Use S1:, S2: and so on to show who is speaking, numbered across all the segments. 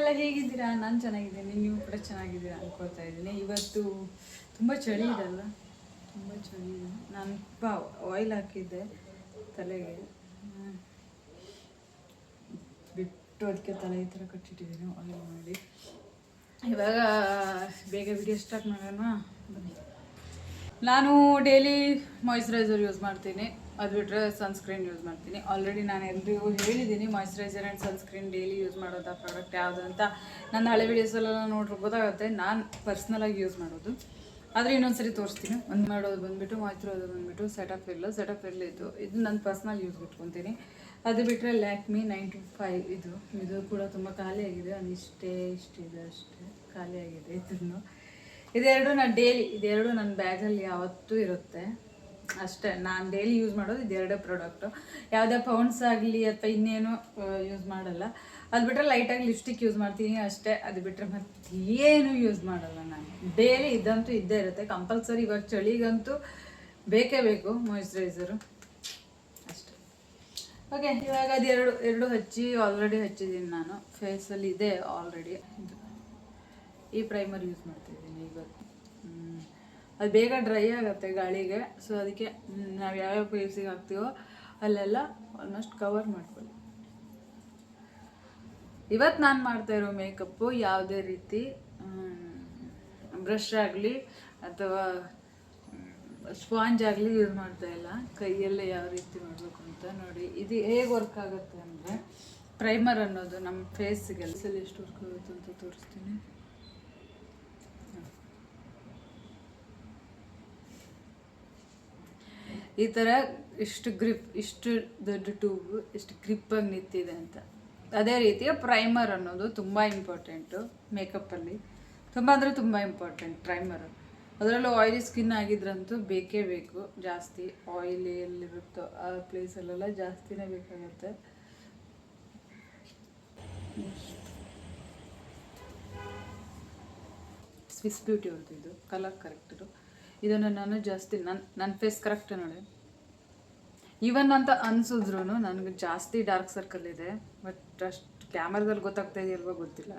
S1: ಎಲ್ಲ ಹೇಗಿದ್ದೀರಾ? ನಾನು ಚೆನ್ನಾಗಿದ್ದೀನಿ, ನೀವು ಕೂಡ ಚೆನ್ನಾಗಿದ್ದೀರಾ ಅನ್ಕೋತಾ ಇದ್ದೀನಿ. ಇವತ್ತು ತುಂಬ ಚಳಿ ಇದೆಲ್ಲ, ತುಂಬ ಚಳಿ ಇದೆ. ನಾನು ತುಂಬ ಆಯಿಲ್ ಹಾಕಿದ್ದೆ ತಲೆಗೆ, ಬಿಟ್ಟು ಅದಕ್ಕೆ ತಲೆ ಈ ಥರ ಕಟ್ಟಿಟ್ಟಿದ್ದೀನಿ ಆಯಿಲ್ ಮಾಡಿ. ಇವಾಗ ಬೇಗ ವಿಡಿಯೋ ಸ್ಟಾರ್ಟ್ ಮಾಡೋಣ ಬನ್ನಿ. ನಾನು ಡೈಲಿ ಮಾಯಿಶ್ಚರೈಸರ್ ಯೂಸ್ ಮಾಡ್ತೀನಿ, ಅದು ಬಿಟ್ಟರೆ ಸನ್ಸ್ಕ್ರೀನ್ ಯೂಸ್ ಮಾಡ್ತೀನಿ. ಆಲ್ರೆಡಿ ನಾನು ಎಲ್ರಿಗೂ ಹೇಳಿದ್ದೀನಿ moisturiser and sunscreen daily use ಮಾಡೋದು ಪ್ರಾಡಕ್ಟ್ ಯಾವುದು ಅಂತ. ನನ್ನ ಹಳೆ ವೀಡಿಯೋಸಲ್ಲೆಲ್ಲ ನೋಡ್ರೆ ಗೊತ್ತಾಗುತ್ತೆ ನಾನು ಪರ್ಸ್ನಲಾಗಿ ಯೂಸ್ ಮಾಡೋದು. ಆದರೆ ಇನ್ನೊಂದ್ಸರಿ ತೋರಿಸ್ತೀನಿ. ಒಂದು ಮಾಡೋದು ಬಂದುಬಿಟ್ಟು ಮಾಯಿಶ್ಚರೈಸರ್ ಬಂದುಬಿಟ್ಟು ಸೆಟಫಿಲ್ ಇದು ನನ್ನ ಪರ್ಸ್ನಲ್ ಯೂಸ್ ಬಿಟ್ಕೊತೀನಿ. ಅದು ಬಿಟ್ಟರೆ ಲ್ಯಾಕ್ಮಿ 925 ಇದು ಕೂಡ ತುಂಬ ಖಾಲಿಯಾಗಿದೆ. ಇಷ್ಟಿದೆ ಅಷ್ಟೇ ಖಾಲಿಯಾಗಿದೆ. ಇದೆರಡು ನಾನು ಡೈಲಿ ನನ್ನ ಬ್ಯಾಗಲ್ಲಿ ಯಾವತ್ತೂ ಇರುತ್ತೆ ಅಷ್ಟೇ. ನಾನು ಡೈಲಿ ಯೂಸ್ ಮಾಡೋದು ಇದೆರಡೇ ಪ್ರಾಡಕ್ಟು. ಯಾವುದೇ ಪೌಂಡ್ಸ್ ಆಗಲಿ ಅಥವಾ ಇನ್ನೇನು ಯೂಸ್ ಮಾಡಲ್ಲ. ಅದು ಬಿಟ್ಟರೆ ಲೈಟಾಗಿ ಲಿಪ್ಸ್ಟಿಕ್ ಯೂಸ್ ಮಾಡ್ತೀನಿ ಅಷ್ಟೇ. ಅದು ಬಿಟ್ಟರೆ ಮತ್ತೆ ಏನು ಯೂಸ್ ಮಾಡಲ್ಲ ನಾನು. ಡೈಲಿ ಇದ್ದಂತೂ ಇದ್ದೇ ಇರುತ್ತೆ ಕಂಪಲ್ಸರಿ. ಇವಾಗ ಚಳಿಗಂತೂ ಬೇಕೇ ಬೇಕು ಮಾಯಿಶ್ಚರೈಸರು ಅಷ್ಟೇ. ಓಕೆ, ಇವಾಗ ಅದು ಎರಡು ಆಲ್ರೆಡಿ ಹಚ್ಚಿದ್ದೀನಿ ನಾನು. ಫೇಸಲ್ಲಿ ಇದೆ ಆಲ್ರೆಡಿ. ಈ ಪ್ರೈಮರ್ ಯೂಸ್ ಮಾಡ್ತಿದ್ದೀನಿ ಇವತ್ತು. ಅದು ಬೇಗ ಡ್ರೈ ಆಗುತ್ತೆ ಗಾಳಿಗೆ, ಸೊ ಅದಕ್ಕೆ ನಾವು ಯಾವ್ಯಾವ ಫೇಸಿಗೆ ಹಾಕ್ತೀವೋ ಅಲ್ಲೆಲ್ಲ ಆಲ್ಮೋಸ್ಟ್ ಕವರ್ ಮಾಡ್ಕೊಳ್ಳಿ. ಇವತ್ತು ನಾನು ಮಾಡ್ತಾ ಇರೋ ಮೇಕಪ್ಪು ಯಾವುದೇ ರೀತಿ ಬ್ರಷ್ ಆಗಲಿ ಅಥವಾ ಸ್ಪಾಂಜ್ ಆಗಲಿ ಯೂಸ್ ಮಾಡ್ತಾ ಇಲ್ಲ. ಕೈಯಲ್ಲೇ ಯಾವ ರೀತಿ ಮಾಡಬೇಕು ಅಂತ ನೋಡಿ. ಇದು ಹೇಗೆ ವರ್ಕ್ ಆಗುತ್ತೆ ಅಂದರೆ, ಪ್ರೈಮರ್ ಅನ್ನೋದು ನಮ್ಮ ಫೇಸಿಗೆ ಎಷ್ಟು ವರ್ಕ್ ಆಗುತ್ತೆ ಅಂತ ತೋರಿಸ್ತೀನಿ. ಈ ಥರ ಇಷ್ಟು ದೊಡ್ಡ ಟ್ಯೂಬ್ ಇಷ್ಟು ಗ್ರಿಪ್ಪಾಗಿ ನಿಂತಿದೆ ಅಂತ. ಅದೇ ರೀತಿಯ ಪ್ರೈಮರ್ ಅನ್ನೋದು ತುಂಬ ಇಂಪಾರ್ಟೆಂಟು ಮೇಕಪ್ಪಲ್ಲಿ. ತುಂಬ ಅಂದರೆ ತುಂಬ ಇಂಪಾರ್ಟೆಂಟ್ ಪ್ರೈಮರು. ಅದರಲ್ಲೂ ಆಯಿಲಿ ಸ್ಕಿನ್ ಆಗಿದ್ರಂತೂ ಬೇಕೇ ಬೇಕು. ಜಾಸ್ತಿ ಆಯಿಲಿ ಎಲ್ಲಿರುತ್ತೋ ಆ ಪ್ಲೇಸಲ್ಲೆಲ್ಲ ಜಾಸ್ತಿನೇ ಬೇಕಾಗುತ್ತೆ. ಸ್ವಿಸ್ ಬ್ಯೂಟಿ ಅವ್ರದ್ದು ಇದು ಕಲರ್ ಕರೆಕ್ಟರು. ಇದನ್ನು ನಾನು ಜಾಸ್ತಿ ನನ್ನ ಫೇಸ್ ಕರೆಕ್ಟ್ ನೋಡಿ. ಈವನ್ ಅಂತ ಅನಿಸಿದ್ರು ನನಗೆ ಜಾಸ್ತಿ ಡಾರ್ಕ್ ಸರ್ಕಲ್ ಇದೆ. ಬಟ್ ಅಷ್ಟು ಕ್ಯಾಮ್ರಾದಲ್ಲಿ ಗೊತ್ತಾಗ್ತಾ ಇದೆಯಲ್ವ ಗೊತ್ತಿಲ್ಲ,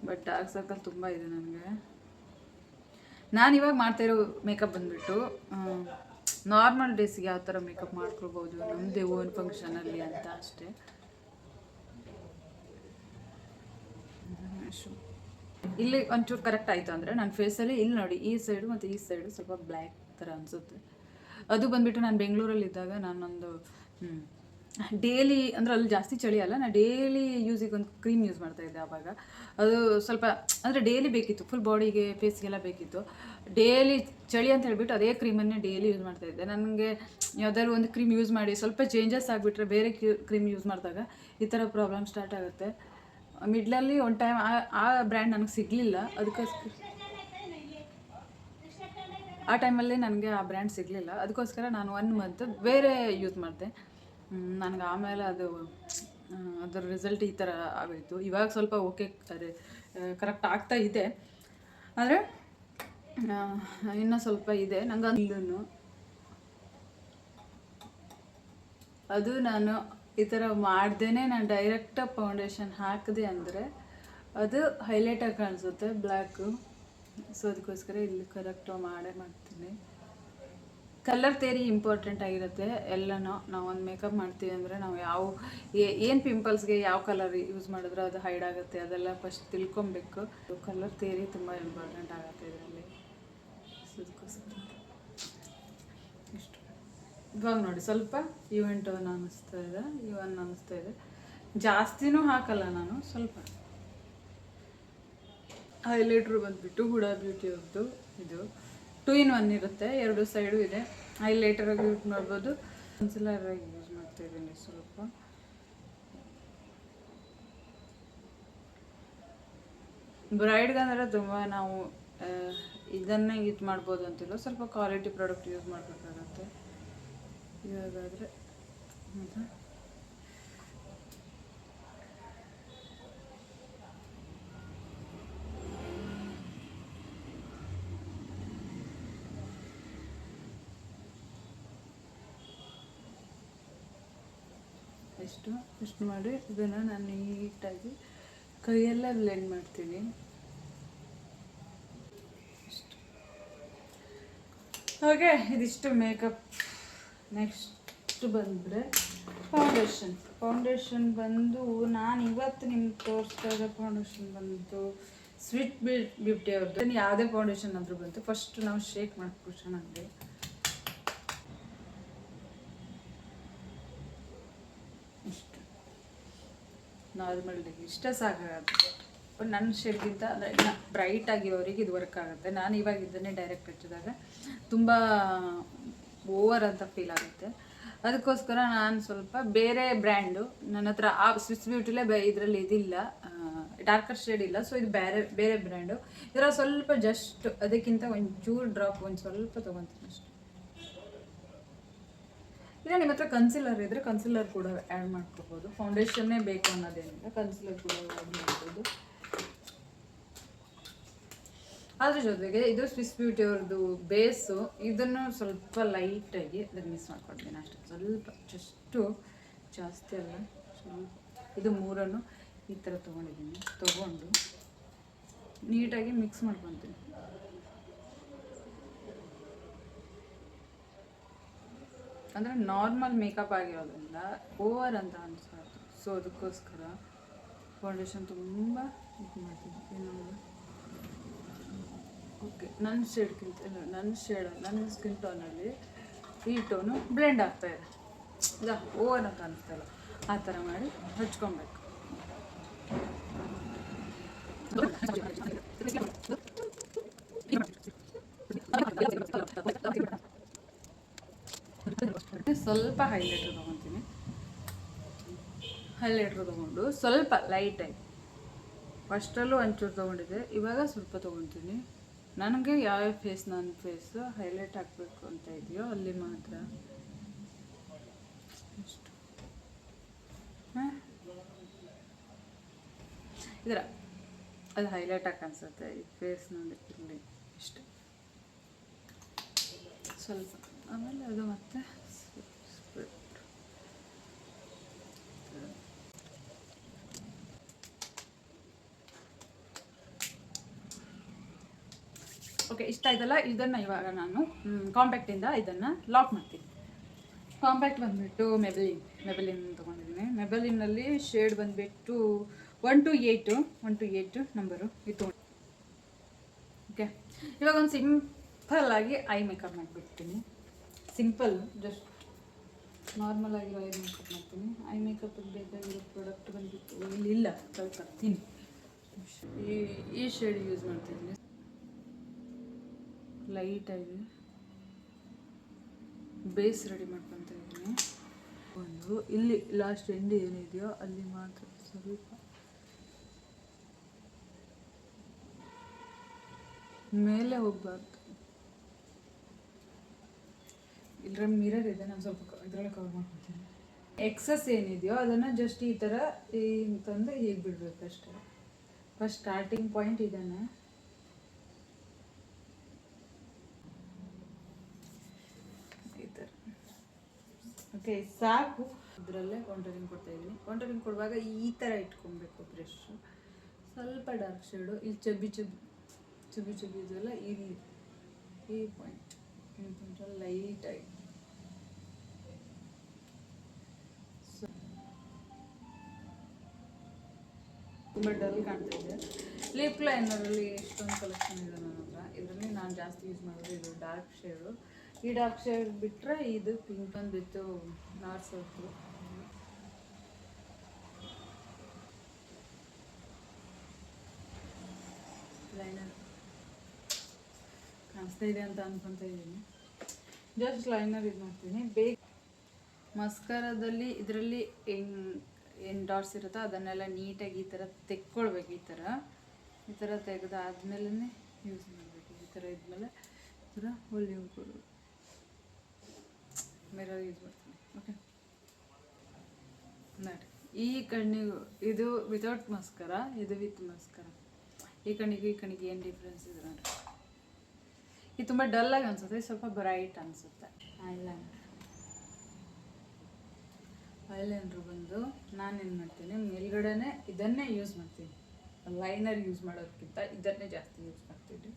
S1: ಬಟ್ ಡಾರ್ಕ್ ಸರ್ಕಲ್ ತುಂಬ ಇದೆ ನನಗೆ. ನಾನು ಇವಾಗ ಮಾಡ್ತಾಯಿರೋ ಮೇಕಪ್ ಬಂದುಬಿಟ್ಟು ನಾರ್ಮಲ್ ಡೇಸಿಗೆ ಯಾವ ಥರ ಮೇಕಪ್ ಮಾಡ್ಕೊಳ್ಬೋದು ನಮ್ಮದೇ ಓನ್ ಫಂಕ್ಷನಲ್ಲಿ ಅಂತ ಅಷ್ಟೇ. ಇಲ್ಲಿ ಒಂಚೂರು ಕರೆಕ್ಟ್ ಆಯಿತು ಅಂದರೆ ನನ್ನ ಫೇಸಲ್ಲಿ ಇಲ್ಲಿ ನೋಡಿ, ಈ ಸೈಡು ಮತ್ತು ಈ ಸೈಡು ಸ್ವಲ್ಪ ಬ್ಲ್ಯಾಕ್ ಥರ ಅನಿಸುತ್ತೆ. ಅದು ಬಂದುಬಿಟ್ಟು ನಾನು ಬೆಂಗಳೂರಲ್ಲಿದ್ದಾಗ ನಾನೊಂದು ಡೈಲಿ ಅಂದರೆ ಅಲ್ಲಿ ಜಾಸ್ತಿ ಚಳಿ ಅಲ್ಲ, ನಾನು ಡೈಲಿ ಯೂಸಿಗೆ ಒಂದು ಕ್ರೀಮ್ ಯೂಸ್ ಮಾಡ್ತಾಯಿದ್ದೆ ಆವಾಗ. ಅದು ಸ್ವಲ್ಪ ಅಂದರೆ ಡೈಲಿ ಬೇಕಿತ್ತು, ಫುಲ್ ಬಾಡಿಗೆ ಫೇಸ್ಗೆಲ್ಲ ಬೇಕಿತ್ತು. ಡೈಲಿ ಚಳಿ ಅಂತ ಹೇಳ್ಬಿಟ್ಟು ಅದೇ ಕ್ರೀಮನ್ನೇ ಡೈಲಿ ಯೂಸ್ ಮಾಡ್ತಾಯಿದ್ದೆ. ನನಗೆ ಯಾವುದಾದ್ರು ಒಂದು ಕ್ರೀಮ್ ಯೂಸ್ ಮಾಡಿ ಸ್ವಲ್ಪ ಚೇಂಜಸ್ ಆಗಿಬಿಟ್ರೆ ಬೇರೆ ಕ್ರೀಮ್ ಯೂಸ್ ಮಾಡಿದಾಗ ಈ ಥರ ಪ್ರಾಬ್ಲಮ್ ಸ್ಟಾರ್ಟ್ ಆಗುತ್ತೆ. ಮಿಡ್ಲಲ್ಲಿ ಒಂದು ಟೈಮ್ ಆ ಬ್ರ್ಯಾಂಡ್ ನನಗೆ ಸಿಗಲಿಲ್ಲ, ಅದಕ್ಕೋಸ್ಕರ ಆ ಟೈಮಲ್ಲಿ ನನಗೆ ಆ ಬ್ರ್ಯಾಂಡ್ ಸಿಗಲಿಲ್ಲ. ಅದಕ್ಕೋಸ್ಕರ ನಾನು 1 ಮಂತ್ ಬೇರೆ ಯೂಸ್ ಮಾಡಿದೆ. ನನಗೆ ಆಮೇಲೆ ಅದರ ರಿಸಲ್ಟ್ ಈ ಥರ ಆಗೋಯಿತು. ಇವಾಗ ಸ್ವಲ್ಪ ಓಕೆ ಕರೆಕ್ಟ್ ಆಗ್ತಾ ಇದೆ, ಆದರೆ ಇನ್ನೂ ಸ್ವಲ್ಪ ಇದೆ ನಂಗೆ. ಅದು ನಾನು ಈ ಥರ ಮಾಡ್ದೇ ನಾನು ಡೈರೆಕ್ಟ್ ಫೌಂಡೇಶನ್ ಹಾಕಿದೆ ಅಂದರೆ ಅದು ಹೈಲೈಟಾಗಿ ಕಾಣಿಸುತ್ತೆ ಬ್ಲ್ಯಾಕು. ಸೊ ಅದಕ್ಕೋಸ್ಕರ ಇಲ್ಲಿ ಕರೆಕ್ಟ್ ಮಾಡ್ತೀನಿ. ಕಲರ್ ಥಿಯರಿ ಇಂಪಾರ್ಟೆಂಟ್ ಆಗಿರುತ್ತೆ ಎಲ್ಲನೂ. ನಾವು ಒಂದು ಮೇಕಪ್ ಮಾಡ್ತೀವಿ ಅಂದರೆ ನಾವು ಏನು ಪಿಂಪಲ್ಸ್ಗೆ ಯಾವ ಕಲರ್ ಯೂಸ್ ಮಾಡಿದ್ರೆ ಅದು ಹೈಡ್ ಆಗುತ್ತೆ ಅದೆಲ್ಲ ಫಸ್ಟ್ ತಿಳ್ಕೊಬೇಕು. ಕಲರ್ ಥಿಯರಿ ತುಂಬ ಇಂಪಾರ್ಟೆಂಟ್ ಆಗುತ್ತೆ ಇದರಲ್ಲಿ. ಸೊ ಅದಕ್ಕೋಸ್ಕರ ಇಷ್ಟು. ಇವಾಗ ನೋಡಿ ಸ್ವಲ್ಪ ಈವನ್ ಅನ್ನಿಸ್ತಾ ಇದೆ. ಜಾಸ್ತಿನೂ ಹಾಕಲ್ಲ ನಾನು, ಸ್ವಲ್ಪ. ಹೈಲೈಟ್ರು ಬಂದುಬಿಟ್ಟು ಹುಡಾ ಬ್ಯೂಟಿ ಅವ್ರದ್ದು ಇದು 2 in 1 ಇರುತ್ತೆ, 2 ಸೈಡು ಇದೆ. ಹೈಲೈಟರಾಗಿ ಯೂಸ್ ಮಾಡ್ಬೋದು, ಕನ್ಸಿಲರಾಗಿ ಯೂಸ್ ಮಾಡ್ತಾಯಿದ್ದೀನಿ ಸ್ವಲ್ಪ. ಬ್ರೈಡ್ಗಂದರೆ ತುಂಬ ನಾವು ಇದನ್ನೇ ಯೂಸ್ ಮಾಡ್ಬೋದು ಅಂತಿಲ್ಲ, ಸ್ವಲ್ಪ ಕ್ವಾಲಿಟಿ ಪ್ರಾಡಕ್ಟ್ ಯೂಸ್ ಮಾಡಬೇಕಾಗತ್ತೆ. ಇವಾಗಾದರೆ ಇಷ್ಟು ಮಾಡಿ ಇದನ್ನು ನಾನು ನೀಟಾಗಿ ಕೈಯೆಲ್ಲ ಬ್ಲೆಂಡ್ ಮಾಡ್ತೀನಿ. ಓಕೆ, ಇದಿಷ್ಟು ಮೇಕಪ್. ನೆಕ್ಸ್ಟ್ ಬಂದರೆ ಫೌಂಡೇಶನ್ ಬಂದು ನಾನು ಇವತ್ತು ನಿಮ್ಗೆ ತೋರಿಸ್ತಾ ಇರೋ ಫೌಂಡೇಶನ್ ಬಂದು ಸ್ವೀಟ್ ಬ್ಯೂಟಿ ಅವ್ರದ್ದು. ಯಾವುದೇ ಫೌಂಡೇಶನ್ ಆದರೂ ಬಂತು, ಫಸ್ಟ್ ನಾವು ಶೇಕ್ ಮಾಡ್ಬೇಕು ಚೆನ್ನಾಗಿ. ಇಷ್ಟು ನಾರ್ಮಲ್ ಇಷ್ಟ ಸಾಕಾಗುತ್ತೆ. ನನ್ನ ಶೇಡ್ಗಿಂತ ಅಂದರೆ ಇನ್ನು ಬ್ರೈಟ್ ಆಗಿರೋರಿಗೆ ಇದು ವರ್ಕ್ ಆಗುತ್ತೆ. ನಾನು ಇವಾಗ ಇದನ್ನೇ ಡೈರೆಕ್ಟ್ ಹಚ್ಚಿದಾಗ ತುಂಬ ಓವರ್ ಅಂತ ಫೀಲ್ ಆಗುತ್ತೆ. ಅದಕ್ಕೋಸ್ಕರ ನಾನು ಸ್ವಲ್ಪ ಬೇರೆ ಬ್ರ್ಯಾಂಡು, ನನ್ನ ಹತ್ರ ಆ ಸ್ವಿಸ್ ಬ್ಯೂಟಿಲೇ ಇದರಲ್ಲಿ ಇದಿಲ್ಲ, ಡಾರ್ಕರ್ ಶೇಡ್ ಇಲ್ಲ. ಸೊ ಇದು ಬೇರೆ ಬ್ರ್ಯಾಂಡು. ಇದರ ಸ್ವಲ್ಪ ಜಸ್ಟ್ ಅದಕ್ಕಿಂತ ಒಂಚೂರು ಡ್ರಾಪ್ ಒಂದು ಸ್ವಲ್ಪ ತೊಗೊತೀನಿ ಅಷ್ಟೆ. ಇಲ್ಲ ನಿಮ್ಮ ಹತ್ರ ಕನ್ಸಿಲರ್ ಇದ್ದರೆ ಕನ್ಸಿಲರ್ ಕೂಡ ಆ್ಯಡ್ ಮಾಡ್ಕೋಬೋದು. ಫೌಂಡೇಶನ್ನೇ ಬೇಕು ಅನ್ನೋದೇನಿಲ್ಲ, ಕನ್ಸಿಲರ್ ಕೂಡ ಆ್ಯಡ್ ಮಾಡ್ಬೋದು. ಅದ್ರ ಜೊತೆಗೆ ಇದು ಸ್ವಿಸ್ ಬ್ಯೂಟಿ ಅವ್ರದ್ದು ಬೇಸು, ಇದನ್ನು ಸ್ವಲ್ಪ ಲೈಟಾಗಿ ಅದನ್ನು ಮಿಕ್ಸ್ ಮಾಡ್ಕೊಳ್ತೀನಿ ಅಷ್ಟೇ. ಸ್ವಲ್ಪ ಜಸ್ಟು ಜಾಸ್ತಿ ಅಲ್ಲ, ಸ್ವಲ್ಪ. ಇದು ಮೂರನ್ನು ಈ ಥರ ತೊಗೊಂಡಿದ್ದೀನಿ. ತೊಗೊಂಡು ನೀಟಾಗಿ ಮಿಕ್ಸ್ ಮಾಡ್ಕೊತೀನಿ. ಅಂದರೆ ನಾರ್ಮಲ್ ಮೇಕಪ್ ಆಗಿರೋದ್ರಿಂದ ಓವರ್ ಅಂತ ಅನಿಸ್ಬಾರ್ದು. ಸೊ ಅದಕ್ಕೋಸ್ಕರ ಫೌಂಡೇಶನ್ ತುಂಬ ಇದು ಮಾಡ್ತೀನಿ. ಓಕೆ, ನನ್ನ ಶೇಡ್ಗಿಂತ ನನ್ನ ಸ್ಕಿನ್ ಟೋನಲ್ಲಿ ಈ ಟೋನು ಬ್ಲೆಂಡ್ ಆಗ್ತಾಯಿದೆ. ಇಲ್ಲ ಓವರ್ ಅಂತ ಅನಿಸ್ತಾಯಿಲ್ಲ, ಆ ಥರ ಮಾಡಿ ಹಚ್ಕೊಬೇಕು. ಸ್ವಲ್ಪ ಹೈಲೈಟ್ರ್ ತೊಗೊತೀನಿ. ಹೈಲೈಟ್ರ್ ತೊಗೊಂಡು ಸ್ವಲ್ಪ ಲೈಟಾಗಿ, ಫಸ್ಟಲ್ಲೂ ಒಂಚೂರು ತೊಗೊಂಡಿದ್ದೆ, ಇವಾಗ ಸ್ವಲ್ಪ ತೊಗೊತೀನಿ. ನನಗೆ ಯಾವ ಫೇಸ್ ನನ್ನ ಫೇಸು ಹೈಲೈಟ್ ಹಾಕಬೇಕು ಅಂತ ಇದೆಯೋ ಅಲ್ಲಿ ಮಾತ್ರ ಇಷ್ಟು ಇದರ ಅದು ಹೈಲೈಟ್ ಆಗಿ ಅನಿಸುತ್ತೆ ಈ ಫೇಸ್ ನೋಡಿ. ಇಲ್ಲಿ ಇಷ್ಟು ಸ್ವಲ್ಪ, ಆಮೇಲೆ ಅದು ಮತ್ತೆ ಓಕೆ, ಇಷ್ಟ ಆಯ್ತಲ್ಲ. ಇದನ್ನು ಇವಾಗ ನಾನು ಕಾಂಪ್ಯಾಕ್ಟಿಂದ ಇದನ್ನು ಲಾಕ್ ಮಾಡ್ತೀನಿ. ಕಾಂಪ್ಯಾಕ್ಟ್ ಬಂದುಬಿಟ್ಟು ಮೆಬೆಲಿನ್ ತೊಗೊಂಡಿದ್ದೀನಿ. ಮೆಬೆಲಿನಲ್ಲಿ ಶೇಡ್ ಬಂದುಬಿಟ್ಟು 1 to 8 ನಂಬರು ಇದು. ಓಕೆ, ಇವಾಗ ಒಂದು ಸಿಂಪಲ್ಲಾಗಿ ಐ ಮೇಕಪ್ ಮಾಡಿಬಿಡ್ತೀನಿ. ಸಿಂಪಲ್, ಜಸ್ಟ್ ನಾರ್ಮಲ್ ಆಗಿರೋ ಐ ಮೇಕಪ್ ಮಾಡ್ತೀನಿ. ಐ ಮೇಕಪ್ಗೆ ಬೇಕಾಗಿರೋ ಪ್ರಾಡಕ್ಟ್ ಬಂದುಬಿಟ್ಟು ಇಲ್ಲ ತರ್ತೀನಿ. ಈ ಶೇಡ್ ಯೂಸ್ ಮಾಡ್ತಿದ್ದೀನಿ. ಲೈಟಾಗಿ ಬೇಸ್ ರೆಡಿ ಮಾಡ್ಕೊತ ಇದ್ದೀನಿ. ಒಂದು ಇಲ್ಲಿ ಲಾಸ್ಟ್ ಎಂಡ್ ಏನಿದೆಯೋ ಅಲ್ಲಿ ಮಾತ್ರ ಸ್ವಲ್ಪ ಮೇಲೆ ಹೋಗಬಾರ್ದು. ಇಲ್ಲರ ಮಿರರ್ ಇದೆ, ನಾನು ಸ್ವಲ್ಪ ಇದರಲ್ಲಿ ಕವರ್ ಮಾಡ್ಕೊತೀನಿ. ಎಕ್ಸಸ್ ಏನಿದೆಯೋ ಅದನ್ನು ಜಸ್ಟ್ ಈ ಥರ ತಂದು ಹೀಗೆ ಬಿಡಬೇಕು ಅಷ್ಟೇ. ಫಸ್ಟ್ ಸ್ಟಾರ್ಟಿಂಗ್ ಪಾಯಿಂಟ್ ಇದನ್ನು ಈ ಥರ. ಓಕೆ, ಸಾಕು. ಇದರಲ್ಲೇ ಕಾಂಟೂರಿಂಗ್ ಕೊಡ್ತಾಯಿದ್ದೀನಿ. ಕಾಂಟೂರಿಂಗ್ ಕೊಡುವಾಗ ಈ ಥರ ಇಟ್ಕೊಬೇಕು ಬ್ರಷ್. ಸ್ವಲ್ಪ ಡಾರ್ಕ್ ಶೇಡು ಇಲ್ಲಿ ಚುಬ್ಬಿ ಇದೆಲ್ಲ ಈ ಪಾಯಿಂಟ್ ಲೈಟಾಗಿ ತುಂಬ ಡಲ್ ಕಾಣ್ತಾ ಇದೆ. ಲಿಪ್ ಲೈನರಲ್ಲಿ ಎಷ್ಟೊಂದು ಕಲೆಕ್ಷನ್ ಇದೆ ನನ್ನ ಹತ್ರ. ಇದರಲ್ಲಿ ನಾನು ಜಾಸ್ತಿ ಯೂಸ್ ಮಾಡೋದು ಇದು ಡಾರ್ಕ್ ಶೇಡು. ಈ ಡಾರ್ಕ್ ಶೇಡ್ ಬಿಟ್ಟರೆ ಇದು ಪಿಂಕ್ ಬಂದುಬಿಟ್ಟು ನಾರ್ಸೋದು. ಲೈನರ್ ಕಾಣಿಸ್ತಾ ಇದೆ ಅಂತ ಅನ್ಕೊತಾ ಇದ್ದೀನಿ. ಜಸ್ಟ್ ಲೈನರ್ ಇದು ಮಾಡ್ತೀನಿ. ಮಸ್ಕರದಲ್ಲಿ ಇದರಲ್ಲಿ ಏನು ಡಾಟ್ಸ್ ಇರುತ್ತೋ ಅದನ್ನೆಲ್ಲ ನೀಟಾಗಿ ಈ ಥರ ತೆಕ್ಕೊಳ್ಬೇಕು. ಈ ಥರ ತೆಗೆದಾದ್ಮೇಲೆ ಯೂಸ್ ಮಾಡಬೇಕು. ಈ ಥರ ಇದ್ಮೇಲೆ ಈ ಥರ ಹೊಳ್ಳಿ ಹೋಗ್ಬೋದು. ಮಿರರ್ ಯೂಸ್ ಮಾಡ್ತೀನಿ. ಓಕೆ, ನೋಡಿ ಈ ಕಣ್ಣಿಗೂ ಇದು ವಿತೌಟ್ ಮಸ್ಕರ, ಇದು ವಿತ್ ಮಸ್ಕರ. ಈ ಕಣ್ಣಿಗೆ ಏನು ಡಿಫ್ರೆನ್ಸ್ ಇದೆ ನೋಡಿ. ಇದು ತುಂಬ ಡಲ್ಲಾಗಿ ಅನಿಸುತ್ತೆ, ಸ್ವಲ್ಪ ಬ್ರೈಟ್ ಅನಿಸುತ್ತೆ. ಐಲೈನರ್ ಬಂದು ನಾನೇನು ಮಾಡ್ತೀನಿ, ಮೇಲ್ಗಡೆನೇ ಇದನ್ನೇ ಯೂಸ್ ಮಾಡ್ತೀನಿ. ಲೈನರ್ ಯೂಸ್ ಮಾಡೋದಕ್ಕಿಂತ ಇದನ್ನೇ ಜಾಸ್ತಿ ಯೂಸ್ ಮಾಡ್ತೀನಿ.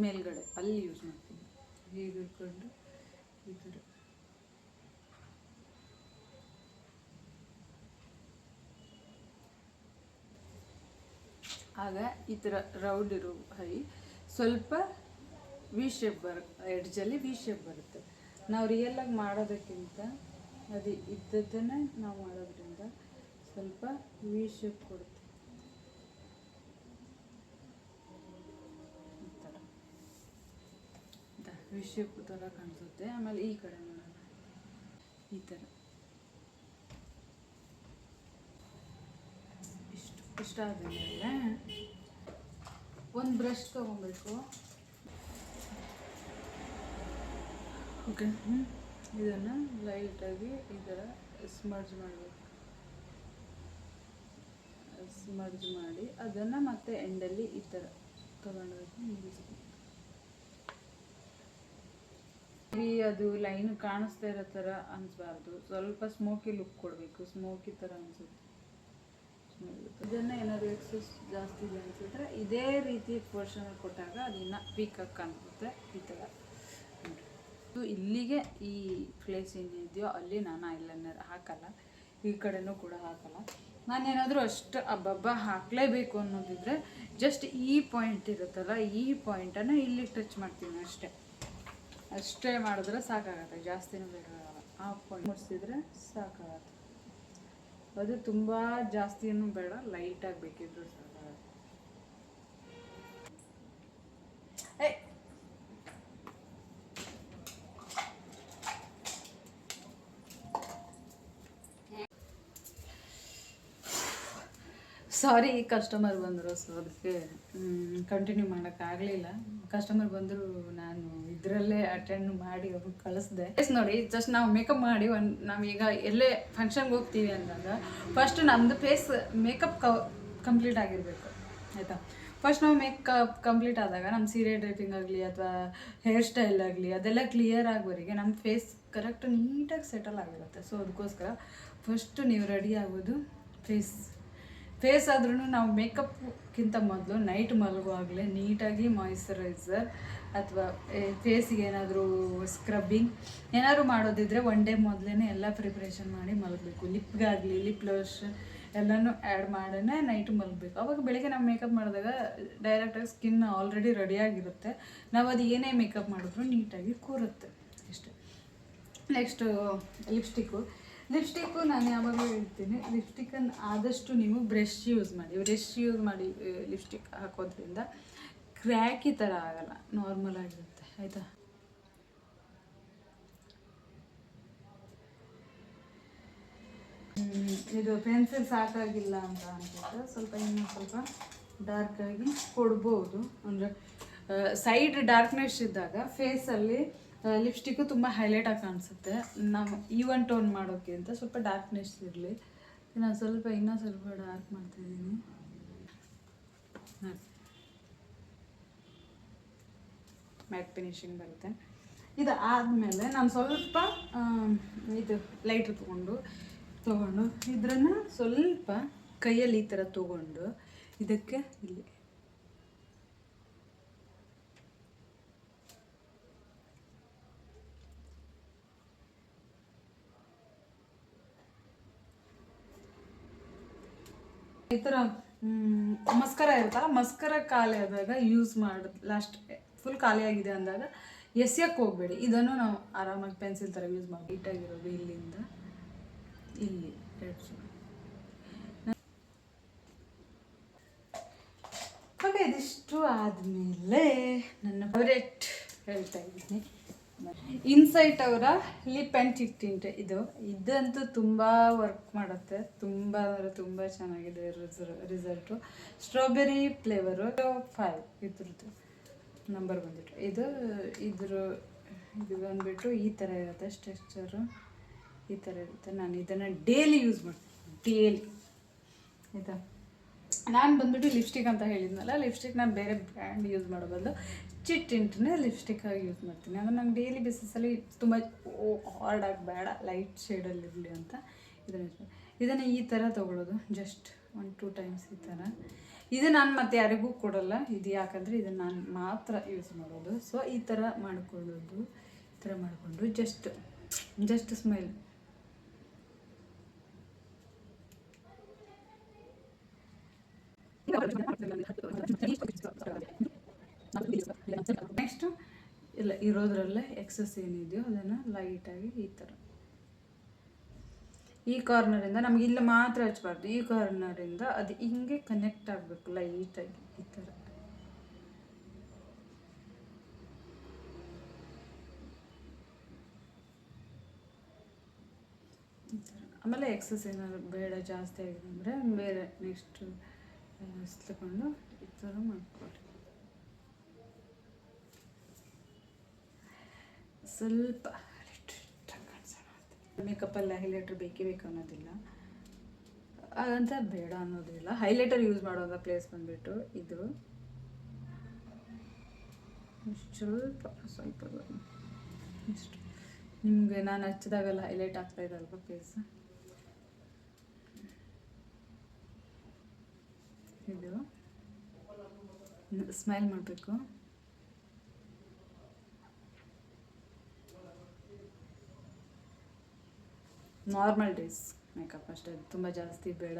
S1: ಮೇಲ್ಗಡೆ ಅಲ್ಲಿ ಯೂಸ್ ಮಾಡ್ತೀನಿ. ಹೀಗೆ ಇಟ್ಕೊಂಡು ಈ ಥರ ಆಗ ಈ ಥರ ರೌಂಡ್ ಇರೋ ಹೈ ಸ್ವಲ್ಪ ವಿ ಶೇಪ್ ಎಡ್ಜಲ್ಲಿ ವಿ ಶೇಪ್ ಬರುತ್ತೆ. ನಾವು ರಿಯಲಾಗಿ ಮಾಡೋದಕ್ಕಿಂತ ಅದು ಇದ್ದದ್ದನ್ನೇ ನಾವು ಮಾಡೋದ್ರಿಂದ ಸ್ವಲ್ಪ ವಿ ಶೇಪ್ ಕೊಡುತ್ತೆ. ಈ ಥರ ವಿ ಶೇಪ್ ಥರ ಕಾಣಿಸುತ್ತೆ. ಆಮೇಲೆ ಈ ಕಡೆ ನೋಡೋಣ, ಈ ಥರ ಇಷ್ಟ ಆದಮೇಲೆ ಒಂದು ಬ್ರಷ್ ತೊಗೊಬೇಕು. ಓಕೆ, ಇದನ್ನು ಲೈಟಾಗಿ ಈ ಥರ ಸ್ಮರ್ಜ್ ಮಾಡಬೇಕು. ಸ್ಮರ್ಜ್ ಮಾಡಿ ಅದನ್ನು ಮತ್ತೆ ಎಂಡಲ್ಲಿ ಈ ಥರ ತೊಗೊಂಡೋಗಿ ಮುಗಿಸ್ಬೇಕು. ಅದು ಲೈನ್ ಕಾಣಿಸ್ತಾ ಇರೋ ಥರ ಅನಿಸ್ಬಾರ್ದು, ಸ್ವಲ್ಪ ಸ್ಮೋಕಿ ಲುಕ್ ಕೊಡಬೇಕು. ಸ್ಮೋಕಿ ಥರ ಅನಿಸುತ್ತೆ. ಇದನ್ನು ಏನಾದರೂ ಎಕ್ಸಸ್ ಜಾಸ್ತಿ ಇದೆ ಅನಿಸಿದ್ರೆ ಇದೇ ರೀತಿ ಪೋರ್ಷನ್ ಕೊಟ್ಟಾಗ ಅದು ಇನ್ನೂ ವೀಕಾಗಿ ಕಾಣಿಸುತ್ತೆ. ಈ ಥರ ಇಲ್ಲಿಗೆ ಈ ಪ್ಲೇಸ್ ಏನಿದೆಯೋ ಅಲ್ಲಿ ನಾನು ಐಲೈನರ್ ಹಾಕಲ್ಲ, ಈ ಕಡೆನೂ ಕೂಡ ಹಾಕಲ್ಲ. ನಾನೇನಾದರೂ ಅಷ್ಟು ಹಬ್ಬ ಹಾಕಲೇಬೇಕು ಅನ್ನೋದಿದ್ರೆ ಜಸ್ಟ್ ಈ ಪಾಯಿಂಟ್ ಇರುತ್ತಲ್ಲ, ಈ ಪಾಯಿಂಟನ್ನು ಇಲ್ಲಿ ಟಚ್ ಮಾಡ್ತೀನಿ ಅಷ್ಟೇ ಮಾಡಿದ್ರೆ ಸಾಕಾಗತ್ತೆ. ಜಾಸ್ತಿನೂ ಬೇಕಾಗಲ್ಲ. ಆ ಪಾಯಿಂಟ್ ಮುಡಿಸಿದ್ರೆ ಸಾಕಾಗತ್ತೆ. ಅದು ತುಂಬ ಜಾಸ್ತಿನೂ ಬೇಡ, ಲೈಟಾಗಿ ಬೇಕಿದ್ರು ಸಾಕಾಗತ್ತೆ. ಸಾರಿ, ಕಸ್ಟಮರ್ ಬಂದರು, ಸೊ ಅದಕ್ಕೆ ಕಂಟಿನ್ಯೂ ಮಾಡೋಕ್ಕಾಗಲಿಲ್ಲ. ಕಸ್ಟಮರ್ ಬಂದರು, ನಾನು ಇದರಲ್ಲೇ ಅಟೆಂಡ್ ಮಾಡಿ ಅವ್ರಿಗೆ ಕಳಿಸ್ದೆ. ನೋಡಿ, ಜಸ್ಟ್ ನಾವು ಮೇಕಪ್ ಮಾಡಿ ನಾವೀಗ ಎಲ್ಲೇ ಫಂಕ್ಷನ್ಗೆ ಹೋಗ್ತೀವಿ ಅಂದಾಗ ಫಸ್ಟ್ ನಮ್ಮದು ಫೇಸ್ ಮೇಕಪ್ ಕಂಪ್ಲೀಟ್ ಆಗಿರಬೇಕು, ಆಯಿತಾ. ಫಸ್ಟ್ ನಾವು ಮೇಕಪ್ ಕಂಪ್ಲೀಟ್ ಆದಾಗ ನಮ್ಮ ಸೀರೆ ಡ್ರೈಪಿಂಗ್ ಆಗಲಿ ಅಥವಾ ಹೇರ್ ಸ್ಟೈಲ್ ಆಗಲಿ ಅದೆಲ್ಲ ಕ್ಲಿಯರ್ ಆಗೋವರೆಗೆ ನಮ್ಮ ಫೇಸ್ ಕರೆಕ್ಟ್ ನೀಟಾಗಿ ಸೆಟಲ್ ಆಗಿರುತ್ತೆ. ಸೊ ಅದಕ್ಕೋಸ್ಕರ ಫಸ್ಟು ನೀವು ರೆಡಿ ಆಗೋದು ಫೇಸ್ ಆದ್ರೂ ನಾವು ಮೇಕಪ್ಗಿಂತ ಮೊದಲು ನೈಟ್ ಮಲಗುವಾಗಲೇ ನೀಟಾಗಿ ಮಾಯಿಶ್ಚರೈಸರ್ ಅಥವಾ ಫೇಸಿಗೆ ಏನಾದರೂ ಸ್ಕ್ರಬ್ಬಿಂಗ್ ಏನಾದರೂ ಮಾಡೋದಿದ್ರೆ ಒನ್ ಡೇ ಮೊದಲೇ ಎಲ್ಲ ಪ್ರಿಪ್ರೇಷನ್ ಮಾಡಿ ಮಲಗಬೇಕು. ಲಿಪ್ಗಾಗಲಿ ಲಿಪ್ ಲೋಷನ್ ಎಲ್ಲನೂ ಆ್ಯಡ್ ಮಾಡೇ ನೈಟ್ ಮಲಗಬೇಕು. ಅವಾಗ ಬೆಳಗ್ಗೆ ನಾವು ಮೇಕಪ್ ಮಾಡಿದಾಗ ಡೈರೆಕ್ಟಾಗಿ ಸ್ಕಿನ್ ಆಲ್ರೆಡಿ ರೆಡಿಯಾಗಿರುತ್ತೆ. ನಾವು ಅದು ಏನೇ ಮೇಕಪ್ ಮಾಡಿದ್ರು ನೀಟಾಗಿ ಕೂರುತ್ತೆ ಅಷ್ಟೇ. ನೆಕ್ಸ್ಟು ಲಿಪ್ಸ್ಟಿಕ್ಕು ನಾನು ಯಾವಾಗಲೂ ಹೇಳ್ತೀನಿ, ಲಿಪ್ಸ್ಟಿಕ್ಕನ್ನು ಆದಷ್ಟು ನೀವು ಬ್ರಷ್ ಯೂಸ್ ಮಾಡಿ ಲಿಪ್ಸ್ಟಿಕ್ ಹಾಕೋದ್ರಿಂದ ಕ್ರ್ಯಾಕಿ ಥರ ಆಗಲ್ಲ, ನಾರ್ಮಲ್ ಆಗಿರುತ್ತೆ, ಆಯಿತಾ. ಇದು ಪೆನ್ಸಿಲ್ ಸಾಕಾಗಿಲ್ಲ ಅಂತ ಅನ್ಸುತ್ತೆ, ಇನ್ನೂ ಸ್ವಲ್ಪ ಡಾರ್ಕಾಗಿ ಕೊಡ್ಬೋದು. ಅಂದರೆ ಸೈಡ್ ಡಾರ್ಕ್ನೆಸ್ ಇದ್ದಾಗ ಫೇಸಲ್ಲಿ ಲಿಪ್ಸ್ಟಿಕ್ಕು ತುಂಬ ಹೈಲೈಟಾಗಿ ಕಾಣಿಸುತ್ತೆ. ನಾವು ಈವನ್ ಟೋನ್ ಮಾಡೋಕ್ಕೆ ಅಂತ ಸ್ವಲ್ಪ ಡಾರ್ಕ್ನೆಸ್ ಇರಲಿ. ನಾನು ಇನ್ನೂ ಸ್ವಲ್ಪ ಡಾರ್ಕ್ ಮಾಡ್ತಾಯಿದ್ದೀನಿ. ಮ್ಯಾಟ್ ಫಿನಿಶಿಂಗ್ ಬರುತ್ತೆ. ಇದು ಆದಮೇಲೆ ನಾನು ಸ್ವಲ್ಪ ಇದು ಲೈಟ್ರ್ ತೊಗೊಂಡು ಇದನ್ನು ಸ್ವಲ್ಪ ಕೈಯಲ್ಲಿ ಈ ಥರ ತೊಗೊಂಡು ಇದಕ್ಕೆ ಇಲ್ಲಿ ಈ ಥರ ಮಸ್ಕರ ಇರುತ್ತಲ್ಲ, ಮಸ್ಕರ ಖಾಲಿ ಆದಾಗ ಯೂಸ್ ಲಾಸ್ಟ್ ಫುಲ್ ಖಾಲಿ ಆಗಿದೆ ಅಂದಾಗ ಎಸೆಯಕ್ಕೆ ಹೋಗಬೇಡಿ. ಇದನ್ನು ನಾವು ಆರಾಮಾಗಿ ಪೆನ್ಸಿಲ್ ಥರ ಯೂಸ್ ಮಾಡಿ ನೀಟಾಗಿರೋದು ಇಲ್ಲಿಂದ ಇಲ್ಲಿ ಓಕೆ. ಇದಿಷ್ಟು ಆದಮೇಲೆ ನನ್ನ ಫೇವ್ರೇಟ್ ಹೇಳ್ತಾ ಇದ್ದೀನಿ, ಇನ್ಸೈಟ್ ಅವರ ಲಿಪ್ ಆ್ಯಂಡ್ ಚಿಕ್ ಟಿಂಟ್. ಇದಂತೂ ತುಂಬ ವರ್ಕ್ ಮಾಡುತ್ತೆ, ತುಂಬ ಅಂದರೆ ತುಂಬ ಚೆನ್ನಾಗಿದೆ ರಿಸಲ್ಟು. ಸ್ಟ್ರಾಬೆರಿ ಫ್ಲೇವರು 5 ಇದ್ರದ್ದು ನಂಬರ್ ಬಂದ್ಬಿಟ್ಟು ಇದು ಬಂದುಬಿಟ್ಟು ಈ ಥರ ಇರುತ್ತೆ ಸ್ಟ್ರಕ್ಚರು, ಈ ಥರ ಇರುತ್ತೆ. ನಾನು ಇದನ್ನು ಡೈಲಿ ಯೂಸ್ ಮಾಡ್ತೀನಿ, ಡೈಲಿ, ಆಯಿತಾ. ನಾನು ಬಂದುಬಿಟ್ಟು ಲಿಪ್ಸ್ಟಿಕ್ ಅಂತ ಹೇಳಿದ್ನಲ್ಲ, ಲಿಪ್ಸ್ಟಿಕ್ ನಾನು ಬೇರೆ ಬ್ರ್ಯಾಂಡ್ ಯೂಸ್ ಮಾಡೋ ಬದಲು ಚಿಕ್ ಟಿಂಟ್ನೇ ಲಿಪ್ಸ್ಟಿಕ್ಕಾಗಿ ಯೂಸ್ ಮಾಡ್ತೀನಿ. ಅದು ನಂಗೆ ಡೈಲಿ ಬೇಸಿಸಲ್ಲಿ ತುಂಬ ಹಾರ್ಡಾಗಿ ಬೇಡ, ಲೈಟ್ ಶೇಡಲ್ಲಿರಲಿ ಅಂತ ಇದನ್ನು ಈ ಥರ ತೊಗೊಳ್ಳೋದು. ಜಸ್ಟ್ 1-2 ಟೈಮ್ಸ್ ಈ ಥರ ಇದು ನಾನು ಮತ್ತೆ ಯಾರಿಗೂ ಕೊಡಲ್ಲ. ಇದು ಯಾಕಂದರೆ ಇದನ್ನು ನಾನು ಮಾತ್ರ ಯೂಸ್ ಮಾಡೋದು. ಸೊ ಈ ಥರ ಮಾಡ್ಕೊಳ್ಳೋದು, ಈ ಥರ ಮಾಡಿಕೊಂಡು ಜಸ್ಟ್ ಸ್ಮೈಲ್. ನೆಕ್ಸ್ಟು ಇಲ್ಲ ಇರೋದ್ರಲ್ಲೇ ಎಕ್ಸಸ್ ಏನಿದೆಯೋ ಅದನ್ನು ಲೈಟಾಗಿ ಈ ಥರ ಈ ಕಾರ್ನರಿಂದ ನಮ್ಗೆ ಇಲ್ಲಿ ಮಾತ್ರ ಹಚ್ಬಾರ್ದು, ಈ ಕಾರ್ನರಿಂದ ಅದು ಹಿಂಗೆ ಕನೆಕ್ಟ್ ಆಗಬೇಕು ಲೈಟಾಗಿ ಈ ಥರ. ಆಮೇಲೆ ಎಕ್ಸಸ್ ಏನಾದ್ರು ಬೇಡ ಜಾಸ್ತಿ ಆಗಿದೆ ಅಂದರೆ ಬೇರೆ ನೆಕ್ಸ್ಟ್ ತಗೊಂಡು ಈ ಥರ ಮಾಡ್ಕೊಳ್ಳಿ. ಸ್ವಲ್ಪ ಮೇಕಪ್ಪಲ್ಲಿ ಹೈಲೈಟರ್ ಬೇಕೇ ಬೇಕು ಅನ್ನೋದಿಲ್ಲ, ಹಾಗಂತ ಬೇಡ ಅನ್ನೋದಿಲ್ಲ. ಹೈಲೈಟರ್ ಯೂಸ್ ಮಾಡೋಂಥ ಪ್ಲೇಸ್ ಬಂದುಬಿಟ್ಟು ಇದು ಸ್ವಲ್ಪ ಇಷ್ಟು ನಿಮಗೆ ನಾನು ಹಚ್ಚಿದಾಗೆಲ್ಲ ಹೈಲೈಟ್ ಆಗ್ತಾಯಿದೆ ಅಲ್ವಾ ಫೇಸ್. ಇದು ಸ್ಮೈಲ್ ಮಾಡಬೇಕು. ನಾರ್ಮಲ್ ಡೇಸ್ ಮೇಕಪ್ ಅಷ್ಟೇ, ತುಂಬ ಜಾಸ್ತಿ ಬೇಡ.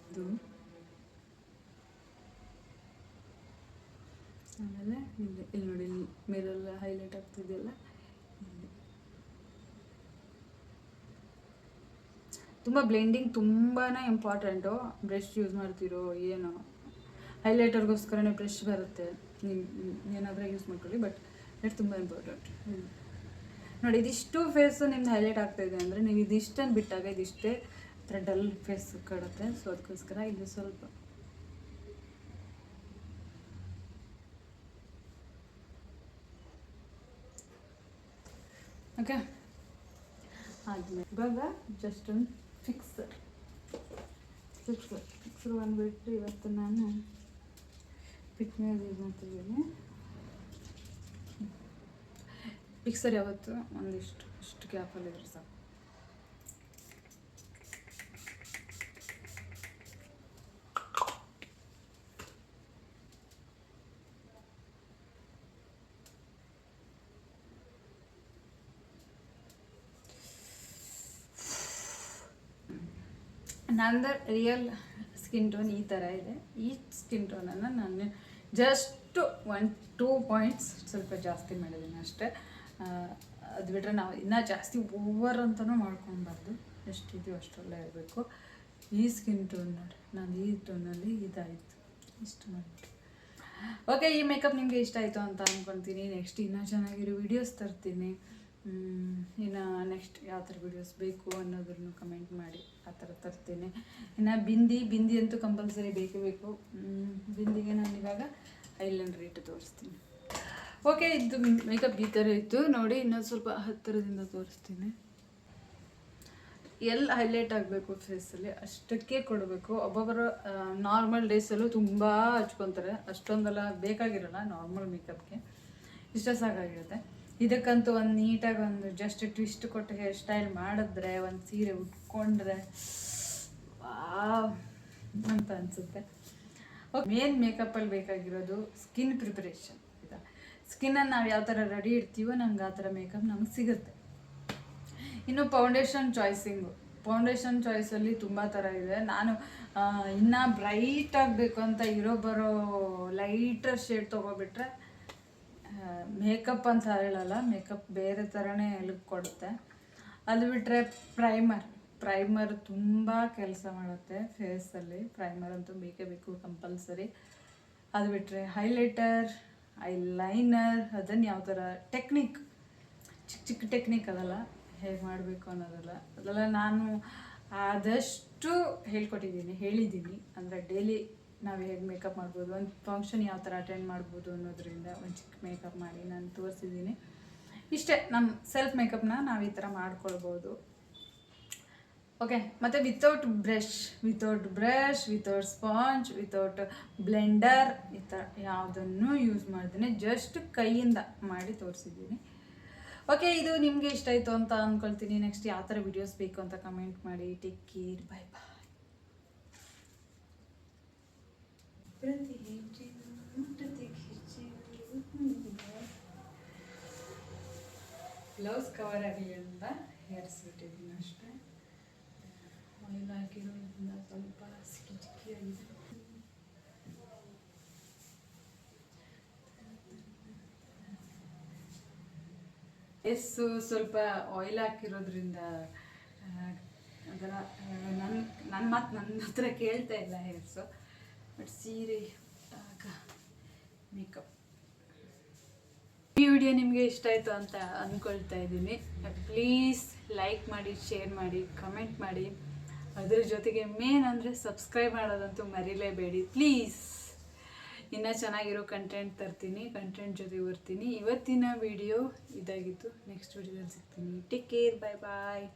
S1: ಇದು ಆಮೇಲೆ ಇಲ್ಲಿ ನೋಡಿ, ಮೇಲೆಲ್ಲ ಹೈಲೈಟ್ ಆಗ್ತಿದೆಯಲ್ಲ, ತುಂಬ ಬ್ಲೆಂಡಿಂಗ್ ತುಂಬಾ ಇಂಪಾರ್ಟೆಂಟು. ಬ್ರಷ್ ಯೂಸ್ ಮಾಡ್ತಿರೋ ಏನೋ, ಹೈಲೈಟರ್ಗೋಸ್ಕರನೇ ಬ್ರಷ್ ಬರುತ್ತೆ, ನೀವು ಏನಾದರೂ ಯೂಸ್ ಮಾಡ್ಕೊಳ್ಳಿ, ಬಟ್ ಇದು ತುಂಬ ಇಂಪಾರ್ಟೆಂಟ್. ನೋಡಿ ಇದಿಷ್ಟು ಫೇಸು ನಿಮ್ದು ಹೈಲೈಟ್ ಆಗ್ತಾಯಿದೆ ಅಂದರೆ ನೀವು ಇದಿಷ್ಟನ್ನು ಬಿಟ್ಟಾಗ ಇದಿಷ್ಟೇ ಥರ ಡಲ್ ಫೇಸ್ ಕಾಡುತ್ತೆ. ಸೊ ಅದಕ್ಕೋಸ್ಕರ ಇದು ಸ್ವಲ್ಪ ಓಕೆ ಆದಮೇಲೆ ಇವಾಗ ಜಸ್ಟ್ ಒಂದು ಫಿಕ್ಸರ್ ಬಂದುಬಿಟ್ಟು ಇವತ್ತು ನಾನು ಪಿಕ್ ಮೇಲೆ ಯೂಸ್ ಮಾಡ್ತಿದ್ದೀನಿ. ಫಿಕ್ಸರ್ ಯಾವತ್ತು ಇಷ್ಟು ಗ್ಯಾಪಲ್ಲಿ ಇದ್ರೆ ಸಾಕು. ನಂದು ರಿಯಲ್ ಸ್ಕಿನ್ ಟೋನ್ ಈ ಥರ ಇದೆ. ಈ ಸ್ಕಿನ್ ಟೋನನ್ನು ನಾನು ಜಸ್ಟು 1-2 ಪಾಯಿಂಟ್ಸ್ ಸ್ವಲ್ಪ ಜಾಸ್ತಿ ಮಾಡಿದ್ದೀನಿ ಅಷ್ಟೇ. ಅದು ಬಿಟ್ಟರೆ ನಾವು ಇನ್ನೂ ಜಾಸ್ತಿ ಓವರ್ ಅಂತಲೂ ಮಾಡ್ಕೊಬಾರ್ದು, ಎಷ್ಟಿದೆಯೋ ಅಷ್ಟರಲ್ಲೇ ಇರಬೇಕು. ಈ ಸ್ಕಿನ್ ಟೋನ್ ನೋಡಿ, ನಾನು ಈ ಟೋನಲ್ಲಿ ಇದಾಯಿತು ಇಷ್ಟು ಮಾಡಿಬಿಟ್ಟು. ಓಕೆ, ಈ ಮೇಕಪ್ ನಿಮಗೆ ಇಷ್ಟ ಆಯಿತು ಅಂತ ಅಂದ್ಕೊತೀನಿ. ನೆಕ್ಸ್ಟ್ ಇನ್ನೂ ಚೆನ್ನಾಗಿರೋ ವೀಡಿಯೋಸ್ ತರ್ತೀನಿ. ಇನ್ನು ನೆಕ್ಸ್ಟ್ ಯಾವ ಥರ ವೀಡಿಯೋಸ್ ಬೇಕು ಅನ್ನೋದನ್ನು ಕಮೆಂಟ್ ಮಾಡಿ, ಆ ಥರ ತರ್ತೀನಿ. ಇನ್ನು ಬಿಂದಿ ಅಂತೂ ಕಂಪಲ್ಸರಿ ಬೇಕೇ ಬೇಕು. ಬಿಂದಿಗೆ ನಾನು ಇವಾಗ ಐಲೈನರ್ ಇಟ್ಟು ತೋರಿಸ್ತೀನಿ. ಓಕೆ, ಇದು ಮೇಕಪ್ ಈ ಥರ ಇತ್ತು ನೋಡಿ. ಇನ್ನೊಂದು ಸ್ವಲ್ಪ ಹತ್ತಿರದಿಂದ ತೋರಿಸ್ತೀನಿ. ಎಲ್ಲ ಹೈಲೈಟ್ ಆಗಬೇಕು ಫೇಸಲ್ಲಿ, ಅಷ್ಟಕ್ಕೆ ಕೊಡಬೇಕು. ಒಬ್ಬೊಬ್ಬರು ನಾರ್ಮಲ್ ಡೇಸಲ್ಲೂ ತುಂಬ ಹಚ್ಕೊತಾರೆ, ಅಷ್ಟೊಂದೆಲ್ಲ ಬೇಕಾಗಿರೋಲ್ಲ ನಾರ್ಮಲ್ ಮೇಕಪ್ಗೆ, ಇಷ್ಟ ಸಾಕಾಗಿರುತ್ತೆ. ಇದಕ್ಕಂತೂ ಒಂದು ನೀಟಾಗಿ ಒಂದು ಜಸ್ಟ್ ಟ್ವಿಸ್ಟ್ ಕೊಟ್ಟು ಹೇರ್ ಸ್ಟೈಲ್ ಮಾಡಿದ್ರೆ, ಒಂದು ಸೀರೆ ಉಟ್ಕೊಂಡ್ರೆ ವಾವ್ ಅಂತ ಅನಿಸುತ್ತೆ. ಮೇನ್ ಮೇಕಪ್ಪಲ್ಲಿ ಬೇಕಾಗಿರೋದು ಸ್ಕಿನ್ ಪ್ರಿಪರೇಷನ್. ಇದು ಸ್ಕಿನ್ನನ್ನು ನಾವು ಯಾವ ಥರ ರೆಡಿ ಇಡ್ತೀವೋ ನಮ್ಗೆ ಆ ಥರ ಮೇಕಪ್ ನಮ್ಗೆ ಸಿಗುತ್ತೆ. ಇನ್ನು ಫೌಂಡೇಶನ್ ಚಾಯ್ಸಲ್ಲಿ ತುಂಬ ಥರ ಇದೆ. ನಾನು ಇನ್ನೂ ಬ್ರೈಟ್ ಆಗಬೇಕು ಅಂತ ಬರೋ ಲೈಟರ್ ಶೇಡ್ ತೊಗೊಬಿಟ್ರೆ ಮೇಕಪ್ ಅಂತ ಹೇಳಲ್ಲ, ಮೇಕಪ್ ಬೇರೆ ಥರನೇ ಲುಕ್ ಕೊಡುತ್ತೆ. ಅದು ಬಿಟ್ಟರೆ ಪ್ರೈಮರ್ ತುಂಬ ಕೆಲಸ ಮಾಡುತ್ತೆ ಫೇಸಲ್ಲಿ. ಪ್ರೈಮರ್ ಅಂತೂ ಬೇಕೇ ಬೇಕು ಕಂಪಲ್ಸರಿ. ಅದು ಬಿಟ್ಟರೆ ಹೈಲೈಟರ್, ಐಲೈನರ್, ಅದನ್ನು ಯಾವ ಥರ ಟೆಕ್ನಿಕ್, ಚಿಕ್ಕ ಟೆಕ್ನಿಕ್ ಅದಲ್ಲ, ಹೇಗೆ ಮಾಡಬೇಕು ಅದೆಲ್ಲ ನಾನು ಆದಷ್ಟು ಹೇಳಿದ್ದೀನಿ. ಅಂದರೆ ಡೈಲಿ ನಾವು ಹೇಗೆ ಮೇಕಪ್ ಮಾಡ್ಬೋದು, ಒಂದು ಫಂಕ್ಷನ್ ಯಾವ ಥರ ಅಟೆಂಡ್ ಮಾಡ್ಬೋದು ಅನ್ನೋದ್ರಿಂದ ಒಂದು ಚಿಕ್ಕ ಮೇಕಪ್ ಮಾಡಿ ನಾನು ತೋರಿಸಿದ್ದೀನಿ. ಇಷ್ಟೇ, ನಮ್ಮ ಸೆಲ್ಫ್ ಮೇಕಪ್ನ ನಾವು ಈ ಥರ ಮಾಡ್ಕೊಳ್ಬೋದು. ಓಕೆ, ಮತ್ತು without brush, without sponge, without Blender, ಈ ಥರ ಯಾವುದನ್ನು ಯೂಸ್ ಮಾಡ್ತೀನಿ. ಜಸ್ಟ್ ಕೈಯಿಂದ ಮಾಡಿ ತೋರಿಸಿದ್ದೀನಿ. ಓಕೆ, ಇದು ನಿಮಗೆ ಇಷ್ಟ ಆಯಿತು ಅಂತ ಅಂದ್ಕೊಳ್ತೀನಿ. ನೆಕ್ಸ್ಟ್ ಯಾವ ಥರ ವಿಡಿಯೋಸ್ ಬೇಕು ಅಂತ ಕಮೆಂಟ್ ಮಾಡಿ. ಟೇಕ್ ಕೇರ್, ಬಾಯ್ ಬಾಯ್. ಬ್ಲೌಸ್ ಕವರ್ ಆಗಲಿ ಅಂತ ಹೇರಿಸ್ಬಿಟ್ಟಿದ್ದೀನಿ ಅಷ್ಟೇ. ಆಯಿಲ್ ಹಾಕಿರೋದ್ರಿಂದ ಸ್ವಲ್ಪ ಸಿಕ್ಕಿ ಚಿಕ್ಕಿಯಾಗಿದೆ. ಸ್ವಲ್ಪ ಆಯಿಲ್ ಹಾಕಿರೋದ್ರಿಂದ ಅದರ ನನ್ನ ಮಾತು ನನ್ನ ಹತ್ರ ಕೇಳ್ತಾ ಇಲ್ಲ ಹೇರ್ಸು. ಬಟ್ ಸೀರೆ ಮೇಕಪ್ ಈ ವಿಡಿಯೋ ನಿಮಗೆ ಇಷ್ಟ ಆಯಿತು ಅಂತ ಅಂದ್ಕೊಳ್ತಾ ಇದ್ದೀನಿ. ಪ್ಲೀಸ್ ಲೈಕ್ ಮಾಡಿ, ಶೇರ್ ಮಾಡಿ, ಕಮೆಂಟ್ ಮಾಡಿ. ಅದ್ರ ಜೊತೆಗೆ ಮೇನ್ ಅಂದರೆ ಸಬ್ಸ್ಕ್ರೈಬ್ ಮಾಡೋದಂತೂ ಮರಿಲೇಬೇಡಿ ಪ್ಲೀಸ್. ಇನ್ನೂ ಚೆನ್ನಾಗಿರೋ ಕಂಟೆಂಟ್ ತರ್ತೀನಿ, ಕಂಟೆಂಟ್ ಜೊತೆ ಬರ್ತೀನಿ. ಇವತ್ತಿನ ವಿಡಿಯೋ ಇದಾಗಿತ್ತು. ನೆಕ್ಸ್ಟ್ ವಿಡಿಯೋದಲ್ಲಿ ಸಿಗ್ತೀನಿ. ಟೇಕ್ ಕೇರ್, ಬಾಯ್ ಬಾಯ್.